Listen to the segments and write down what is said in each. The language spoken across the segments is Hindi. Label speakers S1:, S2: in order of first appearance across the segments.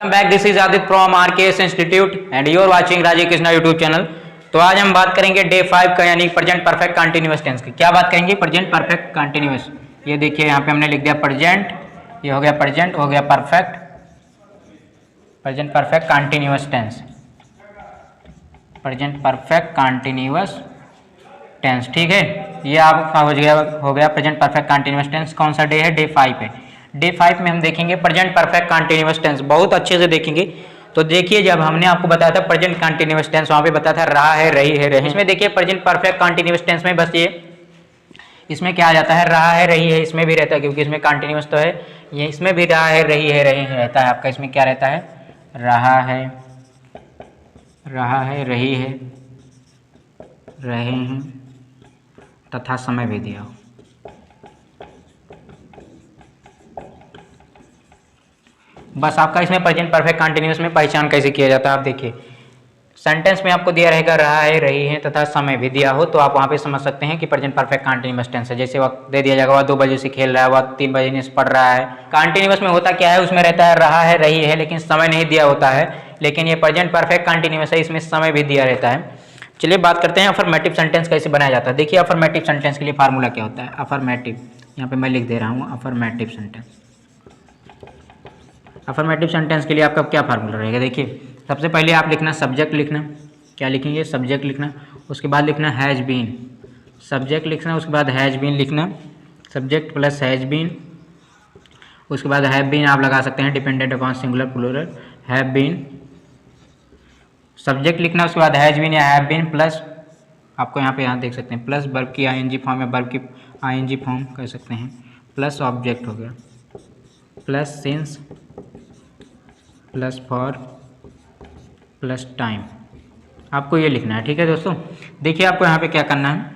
S1: Back, this is Aditya from RKS institute and you are watching Rajiv Krishna YouTube channel. तो आज हम बात करेंगे डे 5 का यानी प्रेजेंट परफेक्ट कंटिन्यूअस टेंस की। क्या बात करेंगे? Present perfect continuous. ये देखिए यहाँ पे हमने लिख दिया प्रेजेंट, ये हो गया प्रेजेंट, हो गया perfect, present perfect continuous tense, present perfect continuous tense. ठीक है, ये आपका हो गया प्रेजेंट परफेक्ट कंटिन्यूअस टेंस। कौन सा डे है? डे 5 है। डे 5 में हम देखेंगे प्रेजेंट परफेक्ट कंटिन्यूअस टेंस, बहुत अच्छे से देखेंगे। तो देखिए, जब हमने आपको बताया था प्रेजेंट कंटिन्यूअस टेंस, वहां पे बताया था रहा है, रही है, रहे। इसमें देखिए प्रेजेंट परफेक्ट कंटिन्यूअस टेंस में बस ये इसमें क्या आ जाता है? रहा है, रही है, इसमें भी रहता है क्योंकि इसमें कंटिन्यूअस तो है। ये इसमें भी रहा है, रही है, रहे रहता है आपका। इसमें क्या रहता है? रहा है, रही है, रहे हैं तथा समय भी दिया हो। बस आपका इसमें प्रेजेंट परफेक्ट कंटिन्यूअस में पहचान कैसे किया जाता है, आप देखिए सेंटेंस में आपको दिया रहेगा रहा है, रही है तथा समय भी दिया हो, तो आप वहाँ पे समझ सकते हैं कि प्रेजेंट परफेक्ट कंटिन्यूअस टेंस है। जैसे वक्त दे दिया जाएगा, वह 2 बजे से खेल रहा है, वह 3 बजे से पढ़ रहा है। कंटिन्यूअस में होता क्या है? उसमें रहता है रहा है, रही है, लेकिन समय नहीं दिया होता है। लेकिन ये प्रेजेंट परफेक्ट कंटिन्यूअस है, इसमें समय भी दिया रहता है। चलिए बात करते हैं अफर्मेटिव सेंटेंस कैसे बनाया जाता है। देखिए अफर्मेटिव सेंटेंस के लिए फार्मूला क्या होता है। अफर्मेटिव, यहाँ पे मैं लिख दे रहा हूँ अफर्मेटिव सेंटेंस। अफर्मेटिव सेंटेंस के लिए आपका क्या फार्मूला रहेगा? देखिए सबसे पहले आप लिखना सब्जेक्ट लिखना, क्या लिखेंगे? सब्जेक्ट लिखना। उसके बाद लिखना हैज बीन, सब्जेक्ट लिखना। उसके बाद हैज बीन लिखना, सब्जेक्ट प्लस हैज बीन। उसके बाद हैव बीन आप लगा सकते हैं, dependent upon singular plural, have been. Subject लिखना, उसके बाद हैज बीन या हैव बीन प्लस, आपको यहाँ देख सकते हैं प्लस वर्ब की आईएनजी फॉर्म या वर्ब की आईएनजी फॉर्म कर सकते हैं, प्लस ऑब्जेक्ट हो गया, plus since, plus for, plus time. आपको ये लिखना है। ठीक है दोस्तों, देखिए आपको यहाँ पे क्या करना है।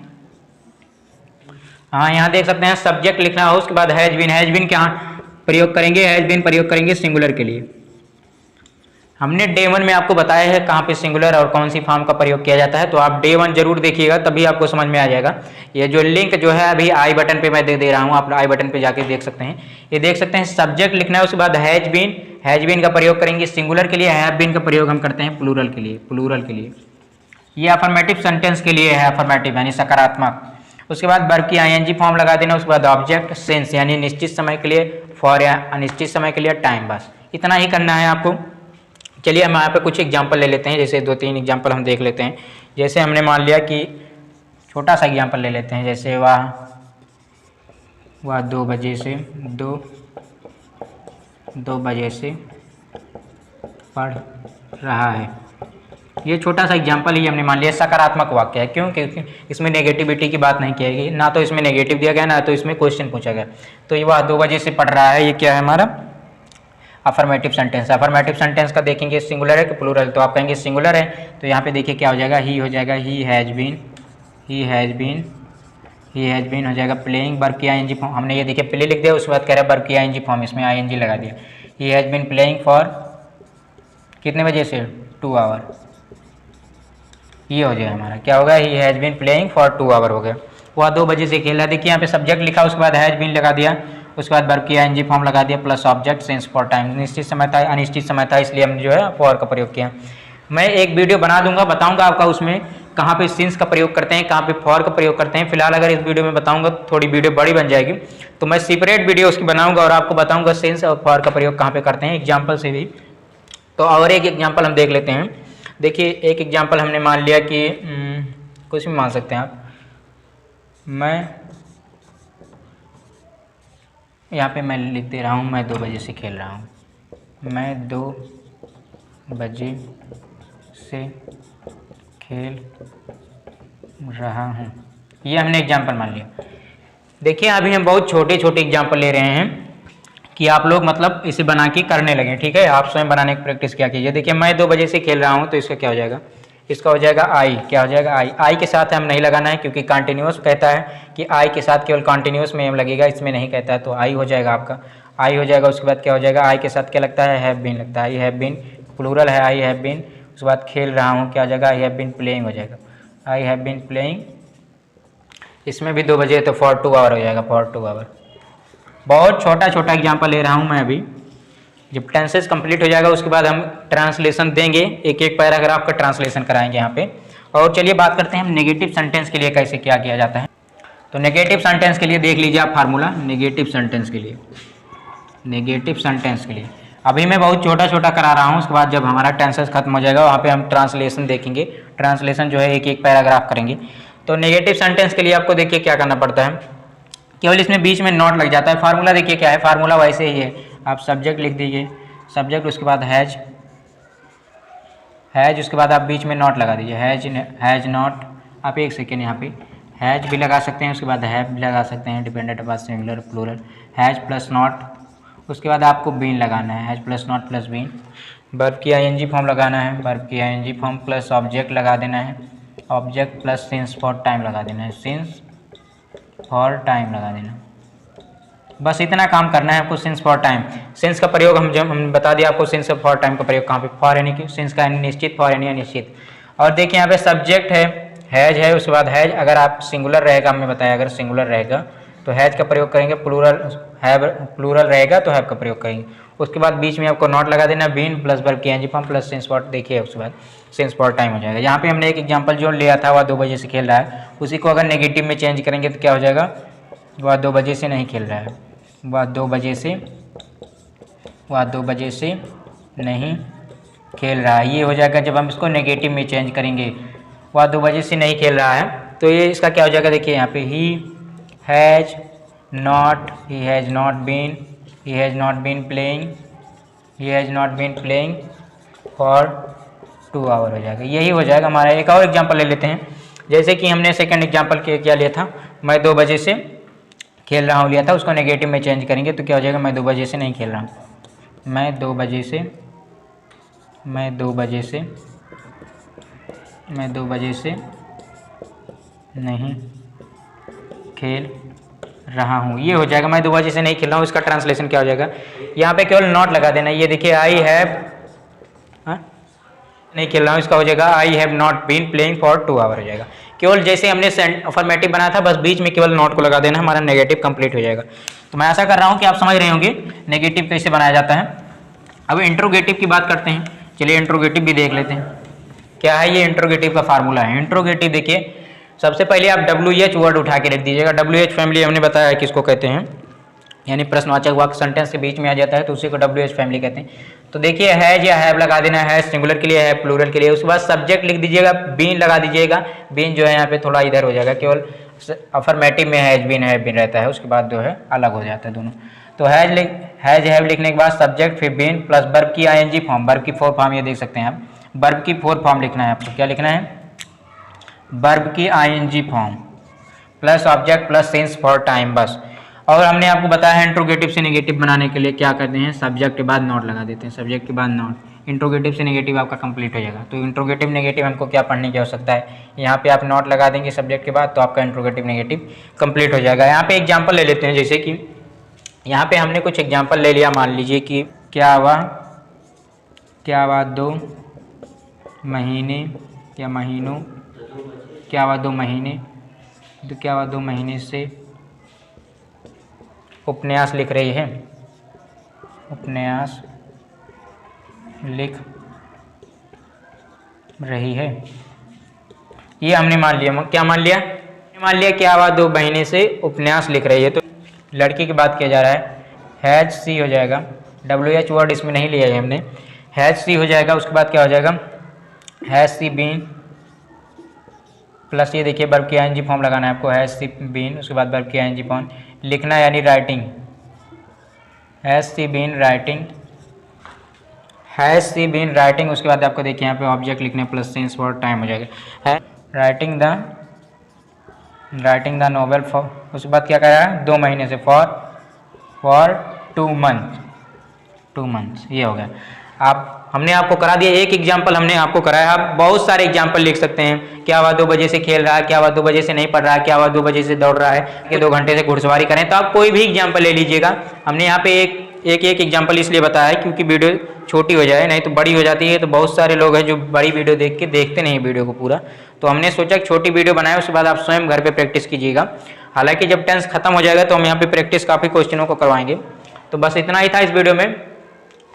S1: हाँ, यहाँ देख सकते हैं सब्जेक्ट लिखना हो, उसके बाद हैज बीन। हैज बीन क्या प्रयोग करेंगे? हैज बीन प्रयोग करेंगे सिंगुलर के लिए। हमने डे 1 में आपको बताया है कहाँ पे सिंगुलर और कौन सी फॉर्म का प्रयोग किया जाता है, तो आप डे 1 जरूर देखिएगा, तभी आपको समझ में आ जाएगा। ये जो लिंक जो है अभी आई बटन पे मैं दे रहा हूँ, आप आई बटन पे जाके देख सकते हैं। ये देख सकते हैं सब्जेक्ट लिखना है, उसके बाद हैज बीन। हैज बीन का प्रयोग करेंगे सिंगुलर के लिए, हैव बीन का प्रयोग हम करते हैं प्लूरल के लिए, प्लूरल के लिए। ये अफर्मेटिव सेंटेंस के लिए है, अफर्मेटिव यानी सकारात्मक। उसके बाद वर्ब की आईएनजी फॉर्म लगा देना, उसके बाद ऑब्जेक्ट, सेंस यानी निश्चित समय के लिए, फॉर या अनिश्चित समय के लिए, टाइम। बस इतना ही करना है आपको। चलिए हम यहाँ पे कुछ एग्जांपल ले लेते हैं, जैसे 2-3 एग्जांपल हम देख लेते हैं। जैसे हमने मान लिया कि छोटा सा एग्जांपल ले लेते हैं, जैसे वह 2 बजे से 2 बजे से पढ़ रहा है। ये छोटा सा एग्जांपल ही हमने मान लिया सकारात्मक वाक्य है। क्यों? क्योंकि इसमें नेगेटिविटी की बात नहीं की गई, ना तो इसमें नेगेटिव दिया गया, ना तो इसमें क्वेश्चन पूछा गया। तो ये वह 2 बजे से पढ़ रहा है, ये क्या है हमारा? Affirmative sentence. अफर्मेटिव सेंटेंस का देखेंगे सिंगुलर है कि प्लूरल, तो आप कहेंगे सिंगुलर है, तो यहाँ पे देखिए क्या हो जाएगा? ही हो जाएगा, he has been, he has been, he has been हो जाएगा प्लेइंग, वर्ब की आईएनजी फॉर्म। हमने ये देखिए प्ले लिख दिया, उसके बाद कह रहा है वर्ब की आईएनजी फॉर्म, इसमें आईएनजी लगा दिया। He has been playing for कितने बजे से? 2 आवर। ये हो जाएगा हमारा, क्या होगा? He has been playing for 2 hour हो गया। वह 2 बजे से खेल रहा है। देखिए यहाँ पे सब्जेक्ट लिखा, उसके बाद हैज बीन लगा दिया, उसके बाद वर्ब की आईएनजी फॉर्म लगा दिया, plus object, sense for time. निश्चित समय था, अनिश्चित समय था, इसलिए हमने जो है फॉर का प्रयोग किया। मैं एक वीडियो बना दूंगा, बताऊंगा आपका उसमें कहाँ पे सिंस का प्रयोग करते हैं, कहाँ पे फॉर का प्रयोग करते हैं। फिलहाल अगर इस वीडियो में बताऊंगा थोड़ी वीडियो बड़ी बन जाएगी, तो मैं सेपरेट वीडियो उसकी बनाऊंगा और आपको बताऊंगा सिंस और फॉर का प्रयोग कहाँ पे करते हैं, एग्जाम्पल से भी। तो और एक एग्जाम्पल हम देख लेते हैं। देखिए एक एग्जाम्पल हमने मान लिया कि कुछ भी मान सकते हैं आप। मैं यहाँ पे मैं लिख दे रहा हूँ, मैं 2 बजे से खेल रहा हूँ। मैं 2 बजे से खेल रहा हूँ, ये हमने एग्जाम्पल मान लिया। देखिए अभी हम बहुत छोटे छोटे एग्जाम्पल ले रहे हैं कि आप लोग मतलब इसे बना के करने लगे। ठीक है, आप स्वयं बनाने की प्रैक्टिस क्या कीजिए। देखिए मैं 2 बजे से खेल रहा हूँ, तो इसका क्या हो जाएगा? इसका हो जाएगा आई। क्या हो जाएगा? आई। आई के साथ हम नहीं लगाना है क्योंकि कंटिन्यूअस कहता है कि आई के साथ केवल कंटिन्यूअस में एम लगेगा, इसमें नहीं कहता है, तो आई हो जाएगा आपका, आई हो जाएगा। उसके बाद क्या हो जाएगा? आई के साथ क्या लगता है? हैव बीन लगता है। आई हैव बीन प्लूरल है, आई हैव बीन। उसके बाद खेल रहा हूँ, क्या हो जाएगा? आई हैव बीन प्लेइंग हो जाएगा, आई हैव बीन प्लेइंग। इसमें भी 2 बजे, तो फॉर 2 आवर हो जाएगा, फॉर 2 आवर। बहुत छोटा छोटा एग्जाम्पल ले रहा हूँ मैं अभी, जब टेंसेस कंप्लीट हो जाएगा उसके बाद हम ट्रांसलेशन देंगे, एक एक पैराग्राफ का ट्रांसलेशन कराएंगे यहाँ पे। और चलिए बात करते हैं हम नेगेटिव सेंटेंस के लिए कैसे क्या किया जाता है। तो नेगेटिव सेंटेंस के लिए देख लीजिए आप फार्मूला। नेगेटिव सेंटेंस के लिए, नेगेटिव सेंटेंस के लिए अभी मैं बहुत छोटा छोटा करा रहा हूँ, उसके बाद जब हमारा टेंसेस खत्म हो जाएगा वहाँ पे हम ट्रांसलेशन देखेंगे। ट्रांसलेशन जो है एक एक पैराग्राफ करेंगे। तो नेगेटिव सेंटेंस के लिए आपको देखिए क्या करना पड़ता है, केवल इसमें बीच में नॉट लग जाता है। फार्मूला देखिए क्या है, फार्मूला वैसे ही है, आप सब्जेक्ट लिख दीजिए, सब्जेक्ट उसके बाद हैज, हैज उसके बाद आप बीच में नॉट लगा दीजिए, हैज नॉट। आप एक सेकेंड यहाँ पे हैज भी लगा सकते हैं, उसके बाद हैव भी लगा सकते हैं, dependent upon singular plural. Has plus not, उसके बाद आपको बीन लगाना है, has plus not plus been. Verb की आईएनजी फॉर्म लगाना है, वर्ब की आईएनजी फॉर्म प्लस ऑब्जेक्ट लगा देना है, object plus since for time लगा देना है, सिंस फॉर टाइम लगा देना। बस इतना काम करना है आपको, सिंस फॉर टाइम। सिंस का प्रयोग हम बता दिया आपको, सिंस फॉर टाइम का प्रयोग कहाँ पे, फॉर यानी कि सिंस का निश्चित, फॉर यानी अनिश्चित। और देखिए यहाँ पे सब्जेक्ट है, हैज है, उसके बाद हैज अगर आप सिंगुलर रहेगा, हमने बताया अगर सिंगुलर रहेगा तो हैज का प्रयोग करेंगे, प्लूरल रहेगा तो हैव का प्रयोग करेंगे। उसके बाद बीच में आपको नॉट लगा देना, बीन प्लस वर्ब की NG form plus since for, देखिए उसके बाद सिंस फॉर टाइम हो जाएगा। यहाँ पे हमने एक एग्जांपल जो लिया था वह 2 बजे से खेल रहा है, उसी को अगर नेगेटिव में चेंज करेंगे तो क्या हो जाएगा, वह 2 बजे से नहीं खेल रहा है, वह 2 बजे से, वह 2 बजे से नहीं खेल रहा है। ये हो जाएगा जब हम इसको नेगेटिव में चेंज करेंगे, वह 2 बजे से नहीं खेल रहा है, तो ये इसका क्या हो जाएगा, देखिए यहाँ पे he has not been playing for 2 hour हो जाएगा। यही हो जाएगा हमारा। एक और एग्जांपल ले लेते हैं, जैसे कि हमने सेकंड एग्जांपल क्या लिया था, मैं 2 बजे से खेल रहा हूँ लिया था, उसको नेगेटिव में चेंज करेंगे तो क्या हो जाएगा, मैं 2 बजे से नहीं खेल रहा हूँ, मैं 2 बजे से नहीं खेल रहा हूँ। ये हो जाएगा, मैं 2 बजे से नहीं खेल रहा हूँ। इसका ट्रांसलेशन क्या हो जाएगा, यहाँ पे केवल नॉट लगा देना। ये देखिए आई हैव नहीं खेल रहा हूँ, इसका हो जाएगा I have not been playing for 2 hour हो जाएगा। केवल जैसे हमने अफर्मेटिव बनाया था, बस बीच में केवल नॉट को लगा देना, हमारा नेगेटिव कंप्लीट हो जाएगा। तो मैं आशा कर रहा हूँ कि आप समझ रहे होंगे नेगेटिव कैसे बनाया जाता है। अब इंट्रोगेटिव की बात करते हैं, चलिए इंट्रोगेटिव भी देख लेते हैं क्या है। ये इंट्रोगेटिव का फार्मूला है। इंट्रोगेटिव देखिए, सबसे पहले आप WH वर्ड उठा के रख दीजिएगा। WH फैमिली हमने बताया है किसको कहते हैं, यानी प्रश्नवाचक वाक्य सेंटेंस के बीच में आ जाता है तो उसी को WH फैमिली कहते हैं। तो देखिए हैज या हैव लगा देना है, सिंगुलर के लिए है, प्लूरल के लिए। उसके बाद सब्जेक्ट लिख दीजिएगा, बीन लगा दीजिएगा। बीन जो है यहाँ पे थोड़ा इधर हो जाएगा, केवल अफर्मेटिव में हैज बीन रहता है, उसके बाद जो है अलग हो जाता है दोनों। तो हैज हैव लिखने के बाद सब्जेक्ट फिर बीन प्लस वर्ब की आईएनजी फॉर्म, वर्ब की 4 फॉर्म ये देख सकते हैं आप। वर्ब की 4 फॉर्म लिखना है आपको, क्या लिखना है, वर्ब की ING form plus object plus since for time, बस। और हमने आपको बताया है इंट्रोगेटिव से नेगेटिव बनाने के लिए क्या करते हैं, सब्जेक्ट के बाद नॉट लगा देते हैं, सब्जेक्ट के बाद नॉट। इंट्रोगेटिव से नेगेटिव आपका कंप्लीट हो जाएगा। तो इंट्रोगेटिव नेगेटिव हमको क्या पढ़ने की आवश्यकता है, यहाँ पे आप नॉट लगा देंगे सब्जेक्ट के बाद, तो आपका इंट्रोगेटिव नेगेटिव कंप्लीट हो जाएगा। यहाँ पे एग्जाम्पल ले लेते हैं, जैसे कि यहाँ पे हमने कुछ एग्जाम्पल ले लिया। मान लीजिए कि क्या हुआ 2 महीने या महीनों, क्या हुआ 2 महीने, तो क्या हुआ 2 महीने से उपन्यास लिख रही है, उपन्यास लिख रही है। ये हमने मान लिया। क्या मान लिया, क्या हुआ 2 महीने से उपन्यास लिख रही है। तो लड़की की बात किया जा रहा है, हैज सी हो जाएगा। WH वर्ड इसमें नहीं लिया है हमने, हैज सी हो जाएगा। उसके बाद क्या हो जाएगा, हैज सी बीन प्लस ये देखिए वर्ब की आईएनजी फॉर्म लगाना है आपको, हैज सी बीन, उसके बाद वर्ब की आईएनजी फॉर्म लिखना यानी writing, has she been writing, has she been writing. उसके बाद आपको देखिए यहाँ पे ऑब्जेक्ट लिखने प्लस सिंस फॉर टाइम हो जाएगा, है राइटिंग द नोवेल फॉर। उसके बाद क्या कह रहा है, 2 महीने से, फॉर 2 मंथ्स, ये हो गया। हमने आपको करा दिया, एक एग्जाम्पल हमने आपको कराया। आप बहुत सारे एग्जाम्पल लिख सकते हैं। क्या हुआ 2 बजे से खेल रहा है, क्या हुआ 2 बजे से नहीं पढ़ रहा है, क्या हुआ 2 बजे से दौड़ रहा है, कि 2 घंटे से घुड़सवारी करें। तो आप कोई भी एग्जाम्पल ले लीजिएगा। हमने यहाँ पे एक एग्जाम्पल इसलिए बताया है क्योंकि वीडियो छोटी हो जाए, नहीं तो बड़ी हो जाती है। तो बहुत सारे लोग हैं जो बड़ी वीडियो देख के देखते नहीं वीडियो को पूरा। तो हमने सोचा कि छोटी वीडियो बनाए, उसके बाद आप स्वयं घर पर प्रैक्टिस कीजिएगा। हालांकि जब टेंस खत्म हो जाएगा तो हम यहाँ पे प्रैक्टिस काफ़ी क्वेश्चनों को करवाएंगे। तो बस इतना ही था इस वीडियो में।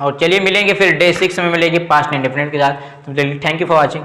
S1: और चलिए मिलेंगे फिर डे 6 में मिलेगी पास्ट इंडेफिनिट के साथ। तो चलिए थैंक यू फॉर वॉचिंग।